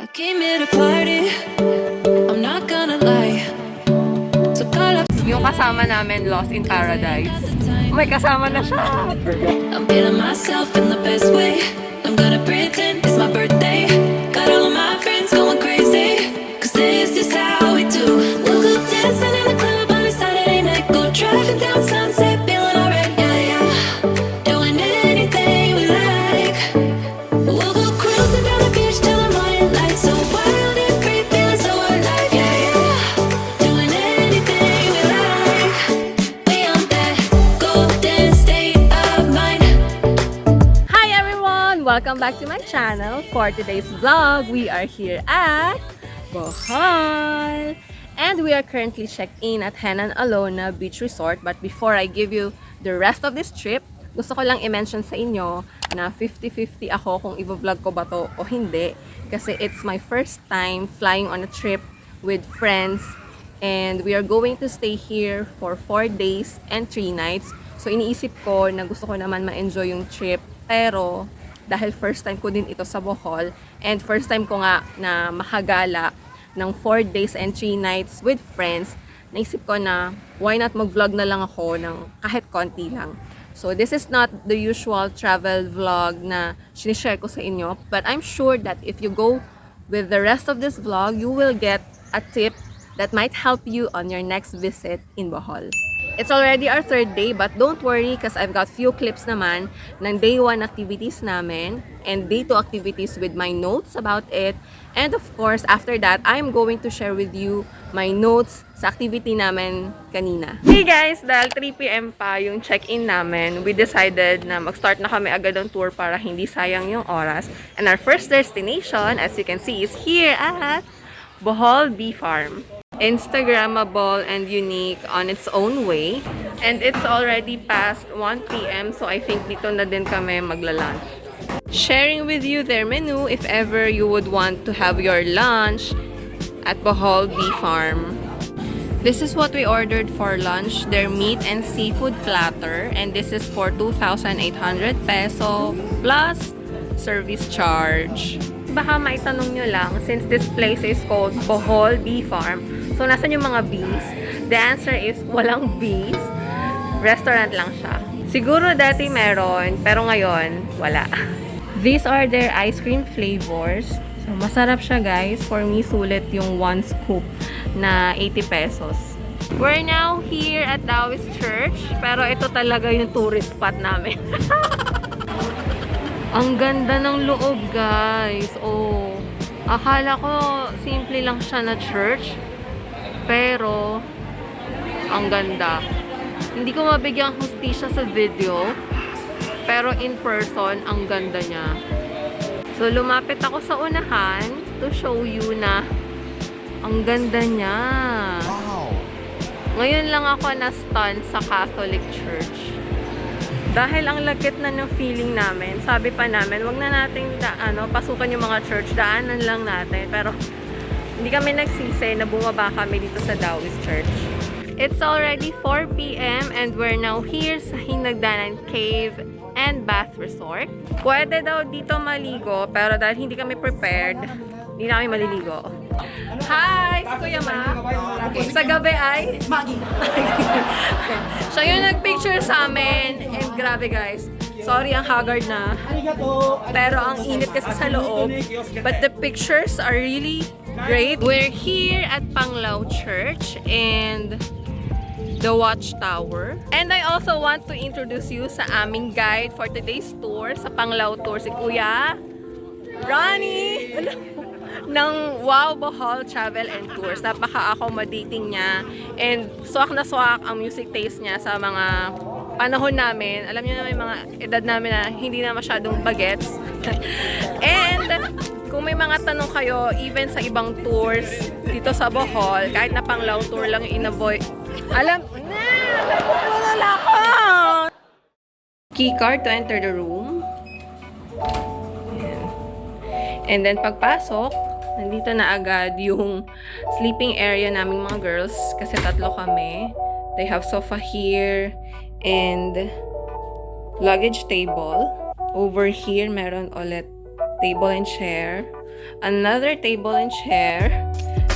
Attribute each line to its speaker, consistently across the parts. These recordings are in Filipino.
Speaker 1: I came here to party, I'm not gonna lie. So call up.
Speaker 2: Yung kasama namin, Lost in Paradise. May kasama na siya!
Speaker 1: I'm feeling myself in the best way. I'm gonna pretend it's my birthday. Got all of my friends going crazy, cause this is how we do. We'll go dancing in the club on a Saturday night. Go driving down Sunset, feeling alright, yeah, yeah. Doing anything we like. We'll go cruising down the beach till the morning light. So wild and free, feeling so alive, yeah, yeah. Doing anything we like. We on that golden state of mind.
Speaker 2: Hi everyone! Welcome back to my channel. For today's vlog, we are here at Bohol. And we are currently checked in at Henann Alona Beach Resort. But before I give you the rest of this trip, gusto ko lang i-mention sa inyo na 50-50 ako kung i-vlog ko ba to o hindi. Kasi it's my first time flying on a trip with friends. And we are going to stay here for 4 days and 3 nights. So iniisip ko na gusto ko naman ma-enjoy yung trip. Pero dahil first time ko din ito sa Bohol and first time ko nga na makagala ng 4 days and 3 nights with friends, naisip ko na why not mag-vlog na lang ako ng kahit konti lang. So this is not the usual travel vlog na sinishare ko sa inyo, but I'm sure that if you go with the rest of this vlog, you will get a tip that might help you on your next visit in Bohol. It's already our 3rd day, but don't worry because I've got few clips naman ng day 1 activities namin and day 2 activities with my notes about it. And of course, after that, I'm going to share with you my notes sa activity namin kanina. Hey guys, dahil 3 PM pa yung check-in namin, we decided na mag-start na kami agad ng tour para hindi sayang yung oras. And our first destination, as you can see, is here at Bohol Bee Farm. Instagrammable and unique on its own way. And it's already past 1 PM, so I think dito na din kami magla-lunch. Sharing with you their menu if ever you would want to have your lunch at Bohol Bee Farm. This is what we ordered for lunch, their meat and seafood platter, and this is for 2,800 peso plus service charge. Baka maitanong nyo lang, since this place is called Bohol Bee Farm, so nasan yung mga bees? The answer is walang bees. Restaurant lang siya. Siguro dati meron, pero ngayon wala. These are their ice cream flavors. So masarap siya guys. For me, sulit yung 1 scoop na 80 pesos. We're now here at Dauis Church, pero ito talaga yung tourist spot namin. Ang ganda ng loob, guys. Oh, akala ko simple lang siya na church, pero ang ganda. Hindi ko mabigyang hustisya sa video, pero in person, ang ganda niya. So, lumapit ako sa unahan to show you na ang ganda niya. Wow! Ngayon lang ako na-stun sa Catholic Church. Dahil ang lagkit na ng feeling namin, sabi pa namin, wag na natin pasukan yung mga church, daanan lang natin. Pero hindi kami nagsisi na bumaba kami dito sa Dauis Church. It's already 4 PM and we're now here sa Hinagdanan Cave and Bath Resort. Pwede daw dito maligo, pero dahil hindi kami prepared, hindi na kami maliligo. Hi! Si Kuya Ma. Sa gabi ay? Magi. Siya yung nagpicture sa amin. And grabe guys. Sorry ang haggard na. Pero ang init kasi sa loob. But the pictures are really great. We're here at Panglao Church and the Watchtower. And I also want to introduce you sa aming guide for today's tour. Sa Panglao Tour si Kuya Ronnie ng Wow Bohol Travel and Tours. Napaka-accommodating niya and swak na swak ang music taste niya sa mga panahon namin. Alam niyo na may mga edad namin na hindi na masyadong bagets. And kung may mga tanong kayo, even sa ibang tours dito sa Bohol, kahit na Panglao Tour lang yung inavoid, alam wala ko! Keycard to enter the room. And then pagpasok, nandito na agad yung sleeping area naming mga girls kasi 3 kami. They have sofa here and luggage table. Over here, meron ulit table and chair. another table and chair,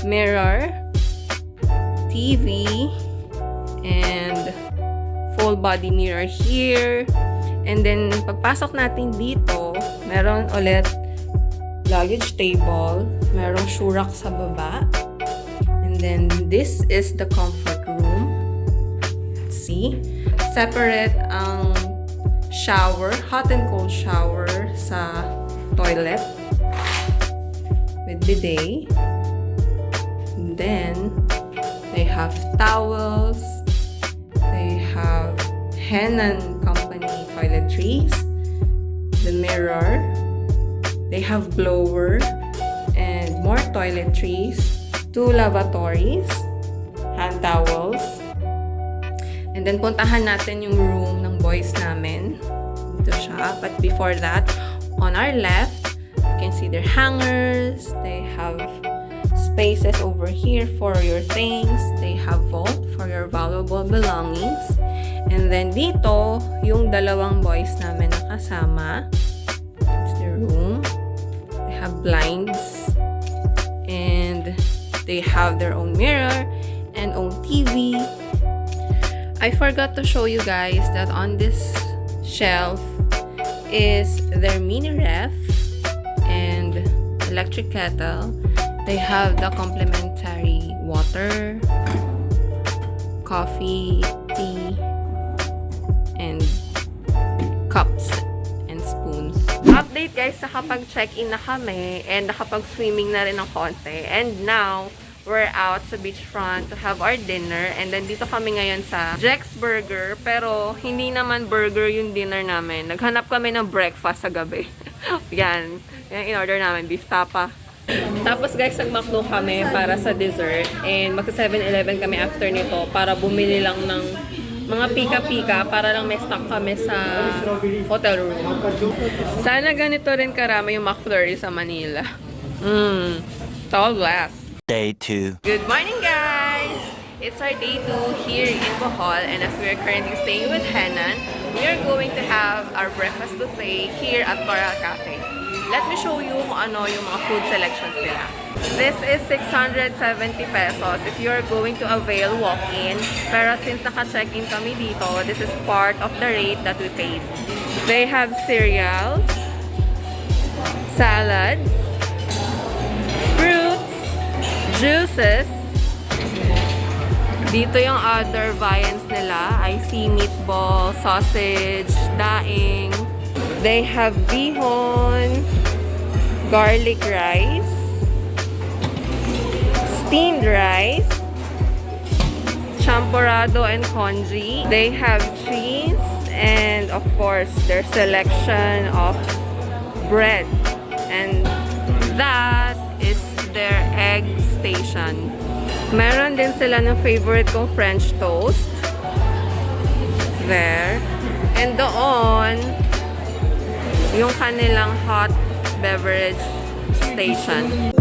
Speaker 2: mirror, TV, and full body mirror here. And then, pagpasok natin dito, meron ulit luggage table, merong shoe rack sa baba. And then, this is the comfort room. Let's see. Separate ang shower, hot and cold shower sa toilet with bidet. And then, they have towels. They have Henann Company toiletries, the mirror, they have blower, and more toiletries, 2 lavatories, hand towels, and then puntahan natin yung room ng boys namin. Dito siya. But before that, on our left, you can see their hangers, they have spaces over here for your things. They have vault for your valuable belongings. And then dito, yung dalawang boys namin na kasama. It's their room. They have blinds. And they have their own mirror and own TV. I forgot to show you guys that on this shelf is their mini ref and electric kettle. They have the complimentary water, coffee, tea, and cups and spoons. Update guys, nakapag-check-in na kami and nakapag-swimming na rin ng konti. And now, we're out sa beachfront to have our dinner. And then dito kami ngayon sa Jack's Burger. Pero hindi naman burger yung dinner namin. Naghanap kami ng breakfast sa gabi. Yan. Yan in-order namin. Beef tapa. Tapos guys, nag-McDo kami para sa dessert. And magsa 7-Eleven kami after nito para bumili lang ng mga pika-pika para lang may stock kami sa hotel room. Sana ganito rin karami yung McFlurry sa Manila. Tall glass.
Speaker 3: Day 2.
Speaker 2: Good morning guys! It's our day 2 here in Bohol, and as we are currently staying with Henann, we are going to have our breakfast buffet here at Coral Cafe. Let me show you kung ano yung mga food selections nila. This is 670 pesos if you are going to avail walk-in. Pero since naka-check-in kami dito, this is part of the rate that we paid. They have cereals, salads, fruits, juices. Dito yung other viands nila. I see meatball, sausage, daing. They have bihon, garlic rice, steamed rice, champorado and congee. They have cheese and of course their selection of bread. And that is their egg station. Meron din sila ng favorite kong French toast. There. And doon, yung kanilang hot beverage station.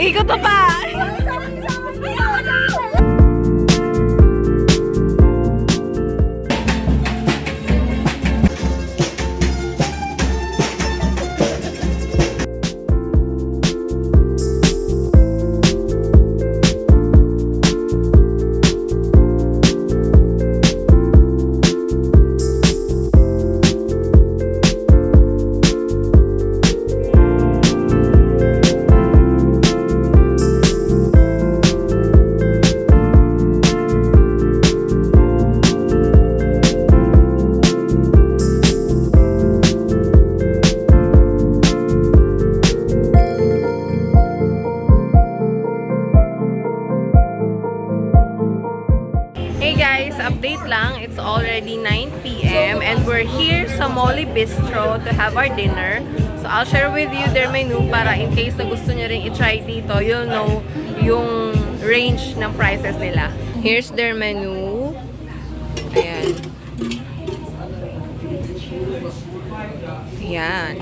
Speaker 2: Ikot pa pa! Update lang, it's already 9 p.m. and we're here sa Bistro to have our dinner. So I'll share with you their menu para in case na gusto nyo rin i-try dito, you'll know yung range ng prices nila. Here's their menu. Ayan. Yan.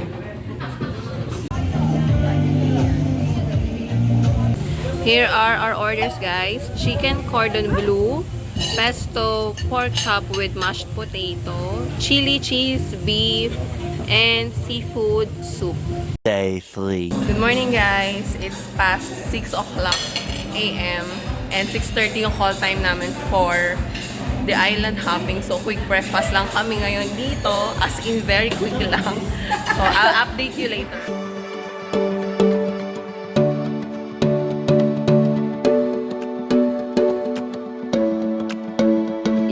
Speaker 2: Here are our orders, guys. Chicken cordon bleu, pesto pork chop with mashed potato, chili cheese beef, and seafood soup.
Speaker 3: Day 3.
Speaker 2: Good morning, guys. It's past 6 o'clock a.m. and 6:30 yung call time namin for the island hopping. So, quick breakfast lang kami ngayon dito. As in, very quick lang. So, I'll update you later.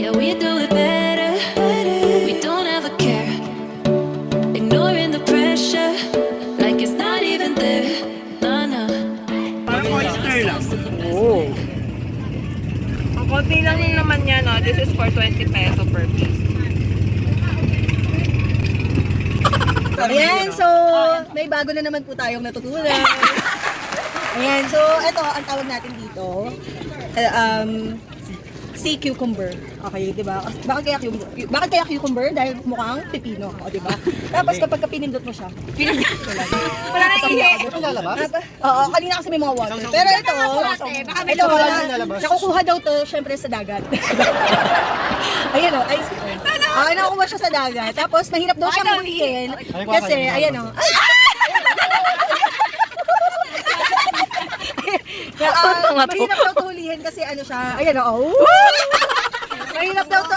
Speaker 1: Yeah, we do it better. We don't ever care. Ignoring the pressure like it's not even there. Nah, nah.
Speaker 2: Oh. Ang konti lang yung naman niya, no? This is for 20 peso per piece.
Speaker 4: Ayan, so may bago na naman po tayong natutunan. Ayan, so ito ang tawag natin dito. Sea cucumber. Okay, 'di ba? Bakit kaya cucumber? Dahil mukhang pepino, o 'di ba? Tapos kapag pinindot mo siya, wala na ihi. Oo, kanina kasi may mga water. Pero ito, nakukuha daw to syempre sa dagat. Ayan o, ice cream. Nakukuha siya sa dagat. Tapos mahirap daw siyang hulihin kasi ayan o. Mahirap daw to hulihin kasi ano siya, ayan o. Mahirap daw to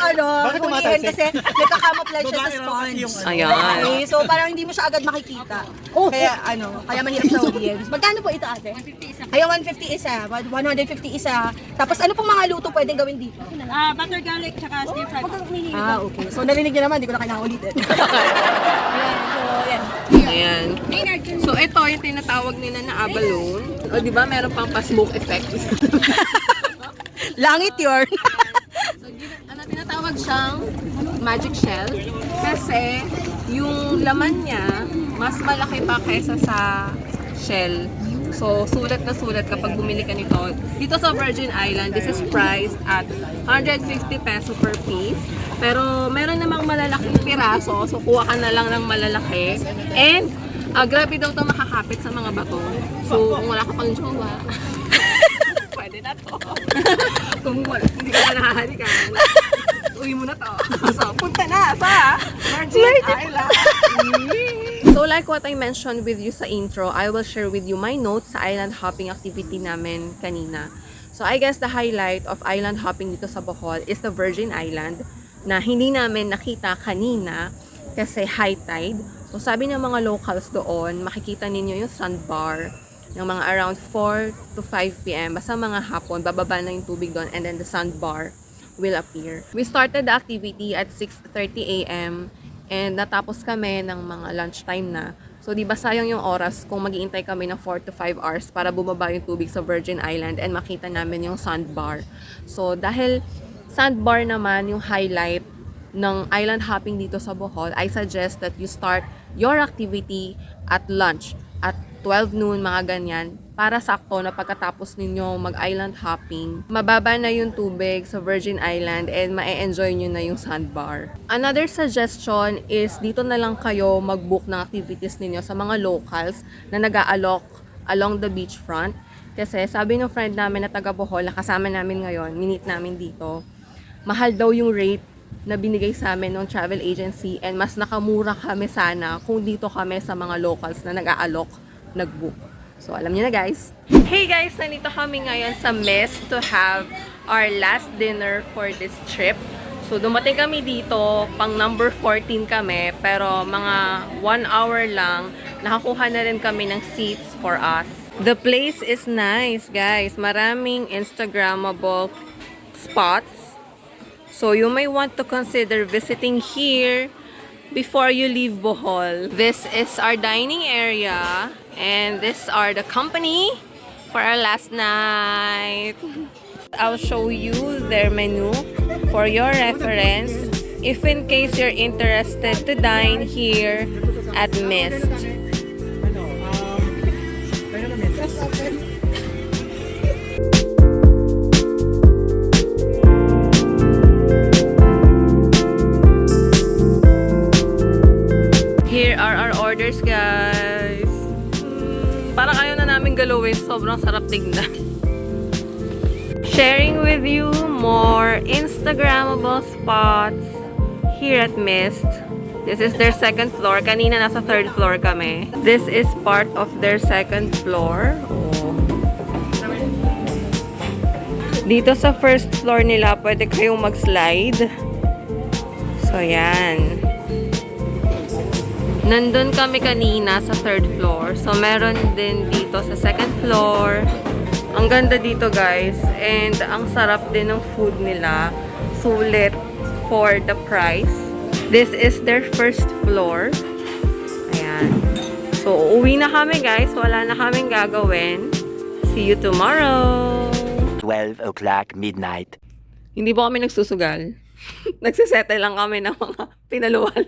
Speaker 4: hulihin kasi nagka-camouflage siya sa sponge.
Speaker 2: Ayan.
Speaker 4: Okay, so parang hindi mo siya agad makikita. Kaya kaya mahirap siya hulihin. Magkano po ito, ate? 150 isa. Ayan, 150 isa, 150 isa. Tapos ano pong mga luto pwedeng gawin dito?
Speaker 5: Butter garlic tsaka stir fry.
Speaker 4: Okay. So narinig niyo naman, hindi ko na kailangan ulitin. Ayan, so yan.
Speaker 2: Ayan. So, ito yung tinatawag nila na abalone. O, di ba? Meron pang pa-smoke effect.
Speaker 4: Langit yun.
Speaker 2: So, tinatawag siyang magic shell kasi yung laman niya mas malaki pa kaysa sa shell. So, sulat na sulat kapag bumili ka nito. Dito sa Virgin Island, this is priced at 150 peso per piece. Pero, meron namang malalaking piraso. So, kuha ka na lang ng malalaki. And, grabe daw ito makakapit sa mga bato. So, kung wala ka pang jowa, pwede na to. Kung wala, hindi ka na nahahalikan, uwi mo na to. So, punta na sa Virgin Island. So, like what I mentioned with you sa intro, I will share with you my notes sa island hopping activity namin kanina. So, I guess the highlight of island hopping dito sa Bohol is the Virgin Island na hindi namin nakita kanina kasi high tide. So, sabi ng mga locals doon, makikita ninyo yung sandbar ng mga around 4 to 5 p.m. Basta mga hapon, bababa na yung tubig doon and then the sandbar will appear. We started the activity at 6:30 a.m. and natapos kami ng mga lunchtime na. So, di ba sayang yung oras kung mag-iintay kami ng 4 to 5 hours para bumaba yung tubig sa Virgin Island and makita namin yung sandbar. So, dahil sandbar naman yung highlight ng island hopping dito sa Bohol, I suggest that you start your activity at lunch at 12 noon, mga ganyan, para sakto na pagkatapos ninyo mag-island hopping, mababa na yung tubig sa Virgin Island and ma-enjoy nyo na yung sandbar. Another suggestion is dito na lang kayo mag-book ng activities ninyo sa mga locals na nag-aalok along the beachfront. Kasi sabi ng friend namin na taga Bohol, na kasama namin ngayon, minute namin dito, mahal daw yung rate na binigay sa amin ng travel agency and mas nakamura kami sana kung dito kami sa mga locals na nag-aalok, nag-book. So, alam niyo na, guys. Hey guys, nandito kami ngayon sa mess to have our last dinner for this trip. So, dumating kami dito, pang number 14 kami, pero mga 1 hour lang, nakakuha na rin kami ng seats for us. The place is nice, guys. Maraming Instagrammable spots. So, you may want to consider visiting here before you leave Bohol. This is our dining area, and these are the company for our last night. I'll show you their menu for your reference if in case you're interested to dine here at Mist. Here are our guys. Parang ayaw na namin galawin. Sobrang sarap tignan. Sharing with you more Instagrammable spots here at Mist. This is their second floor. Kanina nasa third floor kami. This is part of their second floor. Oh. Dito sa first floor nila, pwede kayong mag-slide. So, yan. Nandun kami kanina sa third floor. So, meron din dito sa second floor. Ang ganda dito, guys. And ang sarap din ng food nila. Sulit for the price. This is their first floor. Ayan. So, uuwi na kami, guys. Wala na kaming gagawin. See you tomorrow.
Speaker 3: 12 o'clock midnight.
Speaker 2: Hindi po kami nagsusugal. Nagsisettle lang kami ng mga pinaluwal.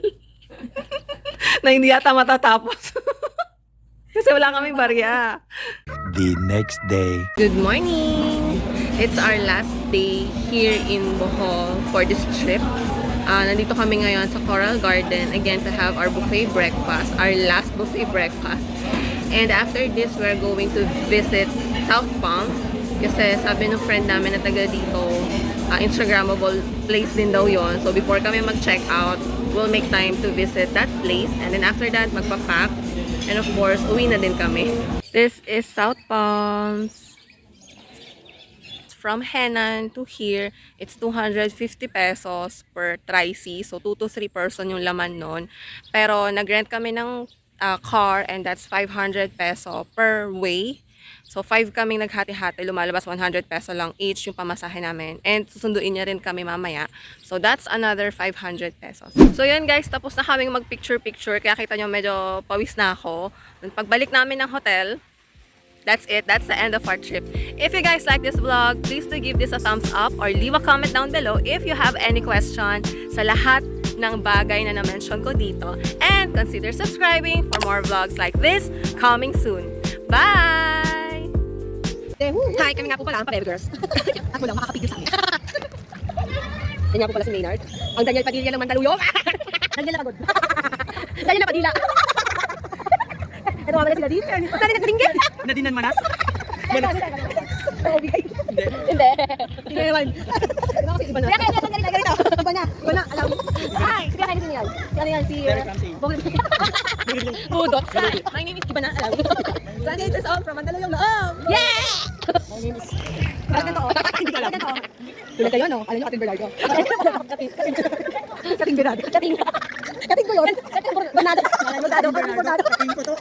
Speaker 2: Na hindi yata matatapos. Kasi wala kaming barya.
Speaker 3: The next day.
Speaker 2: Good morning! It's our last day here in Bohol for this trip. Nandito kami ngayon sa Coral Garden again to have our buffet breakfast, our last buffet breakfast. And after this, we're going to visit South Palms kasi sabi ng friend namin na taga dito, Instagrammable place din daw yon. So before kami mag-check out, we'll make time to visit that place. And then after that, magpapack. And of course, uwi na din kami. This is South Palms. From Henann to here, it's 250 pesos per tricy. So 2 to 3 person yung laman nun. Pero nag-rent kami ng car and that's 500 peso per way. So 5 kaming naghati-hati, lumalabas 100 peso lang each yung pamasahe namin. And susunduin niya rin kami mamaya. So that's another 500 pesos. So yun guys, tapos na kaming mag-picture-picture. Kaya kita nyo medyo pawis na ako. Pagbalik namin ng hotel, that's it. That's the end of our trip. If you guys like this vlog, please do give this a thumbs up or leave a comment down below if you have any question sa lahat ng bagay na na-mention ko dito. And consider subscribing for more vlogs like this coming soon. Bye!
Speaker 4: Hi, kami nga po pala ang Parever Girls. Ako lang makakapigil sa akin. Yan nga po pala si Maynard. Ang Daniel Padilla ng Mandaluyong. Daniel na pagod. Daniel na Padilla. Ito nga pala sila dito. Daniel na Tingge.
Speaker 5: Nadinan Manas?
Speaker 4: Manas. Oo, bigay. Hindi. Hindi naman. Ito kasi iba na. Kaya ganito. Iba na. Iba na. Alam. Hi. Kaya kayo din yan. Kaya yan si... Bohol Bee. Budok. Hi. My name is Iba na. Alam. So, this is all from Mandaluyong Loob. Yeah! My name is... Parang ganito. Hindi ko alam. Tulad kayo, no? Alam nyo, Kating Bernardo. Kating Bernardo. Kating ko yun. Kating Bernardo. Kating ko to.